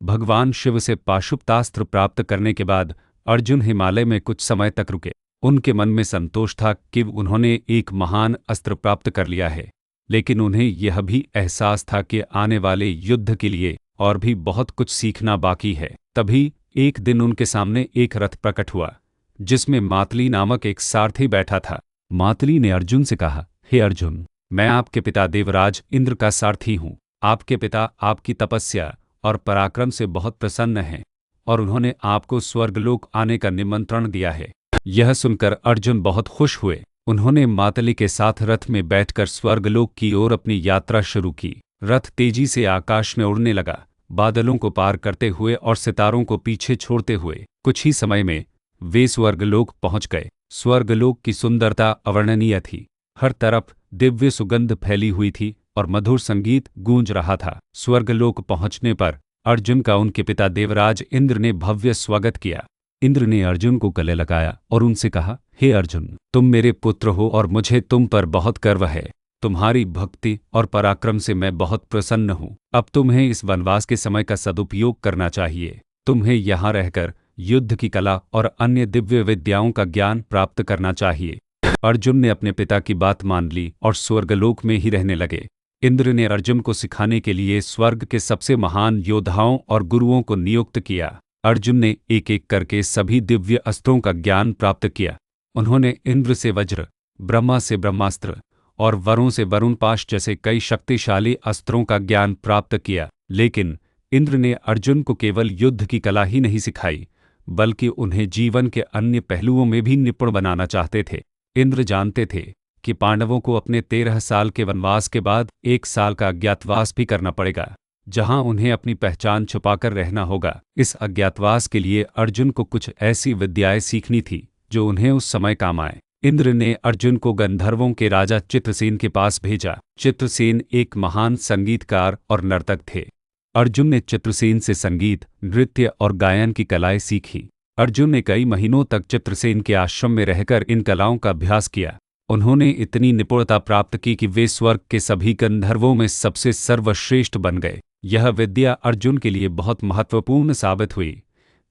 भगवान शिव से पाशुपतास्त्र प्राप्त करने के बाद अर्जुन हिमालय में कुछ समय तक रुके। उनके मन में संतोष था कि उन्होंने एक महान अस्त्र प्राप्त कर लिया है, लेकिन उन्हें यह भी एहसास था कि आने वाले युद्ध के लिए और भी बहुत कुछ सीखना बाकी है। तभी एक दिन उनके सामने एक रथ प्रकट हुआ, जिसमें मातली नामक एक सारथी बैठा था। मातली ने अर्जुन से कहा, हे अर्जुन, मैं आपके पिता देवराज इंद्र का सारथी हूँ। आपके पिता आपकी तपस्या और पराक्रम से बहुत प्रसन्न हैं और उन्होंने आपको स्वर्गलोक आने का निमंत्रण दिया है। यह सुनकर अर्जुन बहुत खुश हुए। उन्होंने मातली के साथ रथ में बैठकर स्वर्गलोक की ओर अपनी यात्रा शुरू की। रथ तेजी से आकाश में उड़ने लगा, बादलों को पार करते हुए और सितारों को पीछे छोड़ते हुए। कुछ ही समय में वे स्वर्गलोक पहुंच गए। स्वर्गलोक की सुंदरता अवर्णनीय थी। हर तरफ दिव्य सुगंध फैली हुई थी और मधुर संगीत गूंज रहा था। स्वर्गलोक पहुंचने पर अर्जुन का उनके पिता देवराज इंद्र ने भव्य स्वागत किया। इंद्र ने अर्जुन को गले लगाया और उनसे कहा, हे अर्जुन, तुम मेरे पुत्र हो और मुझे तुम पर बहुत गर्व है। तुम्हारी भक्ति और पराक्रम से मैं बहुत प्रसन्न हूँ। अब तुम्हें इस वनवास के समय का सदुपयोग करना चाहिए। तुम्हें यहाँ रहकर युद्ध की कला और अन्य दिव्य विद्याओं का ज्ञान प्राप्त करना चाहिए। अर्जुन ने अपने पिता की बात मान ली और स्वर्गलोक में ही रहने लगे। इंद्र ने अर्जुन को सिखाने के लिए स्वर्ग के सबसे महान योद्धाओं और गुरुओं को नियुक्त किया। अर्जुन ने एक एक करके सभी दिव्य अस्त्रों का ज्ञान प्राप्त किया। उन्होंने इंद्र से वज्र, ब्रह्मा से ब्रह्मास्त्र और वरुण से वरुण पाश जैसे कई शक्तिशाली अस्त्रों का ज्ञान प्राप्त किया। लेकिन इंद्र ने अर्जुन को केवल युद्ध की कला ही नहीं सिखाई, बल्कि उन्हें जीवन के अन्य पहलुओं में भी निपुण बनाना चाहते थे। इंद्र जानते थे कि पांडवों को अपने 13 साल के वनवास के बाद 1 साल का अज्ञातवास भी करना पड़ेगा, जहां उन्हें अपनी पहचान छुपाकर रहना होगा। इस अज्ञातवास के लिए अर्जुन को कुछ ऐसी विद्याएं सीखनी थी जो उन्हें उस समय काम आए। इंद्र ने अर्जुन को गंधर्वों के राजा चित्रसेन के पास भेजा। चित्रसेन एक महान संगीतकार और नर्तक थे। अर्जुन ने चित्रसेन से संगीत, नृत्य और गायन की कलाएं सीखी। अर्जुन ने कई महीनों तक चित्रसेन के आश्रम में रहकर इन कलाओं का अभ्यास किया। उन्होंने इतनी निपुणता प्राप्त की कि वे स्वर्ग के सभी गंधर्वों में सबसे सर्वश्रेष्ठ बन गए। यह विद्या अर्जुन के लिए बहुत महत्वपूर्ण साबित हुई,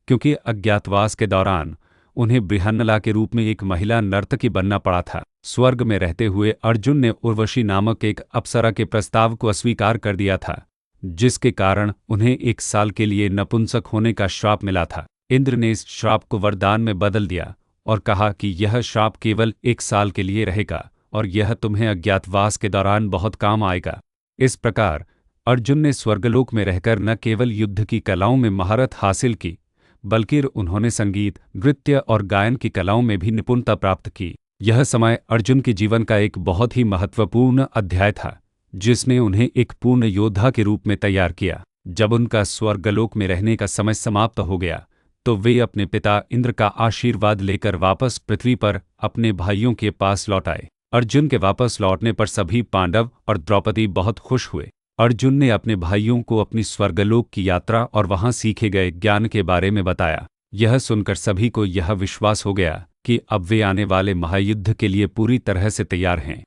क्योंकि अज्ञातवास के दौरान उन्हें बृहन्नला के रूप में एक महिला नर्तकी बनना पड़ा था। स्वर्ग में रहते हुए अर्जुन ने उर्वशी नामक एक अप्सरा के प्रस्ताव को अस्वीकार कर दिया था, जिसके कारण उन्हें 1 साल के लिए नपुंसक होने का श्राप मिला था। इंद्र ने इस श्राप को वरदान में बदल दिया और कहा कि यह श्राप केवल 1 साल के लिए रहेगा और यह तुम्हें अज्ञातवास के दौरान बहुत काम आएगा। इस प्रकार अर्जुन ने स्वर्गलोक में रहकर न केवल युद्ध की कलाओं में महारत हासिल की, बल्कि उन्होंने संगीत, नृत्य और गायन की कलाओं में भी निपुणता प्राप्त की। यह समय अर्जुन के जीवन का एक बहुत ही महत्वपूर्ण अध्याय था, जिसने उन्हें एक पूर्ण योद्धा के रूप में तैयार किया। जब उनका स्वर्गलोक में रहने का समय समाप्त हो गया, तो वे अपने पिता इंद्र का आशीर्वाद लेकर वापस पृथ्वी पर अपने भाइयों के पास लौट आए। अर्जुन के वापस लौटने पर सभी पांडव और द्रौपदी बहुत खुश हुए। अर्जुन ने अपने भाइयों को अपनी स्वर्गलोक की यात्रा और वहां सीखे गए ज्ञान के बारे में बताया। यह सुनकर सभी को यह विश्वास हो गया कि अब वे आने वाले महायुद्ध के लिए पूरी तरह से तैयार हैं।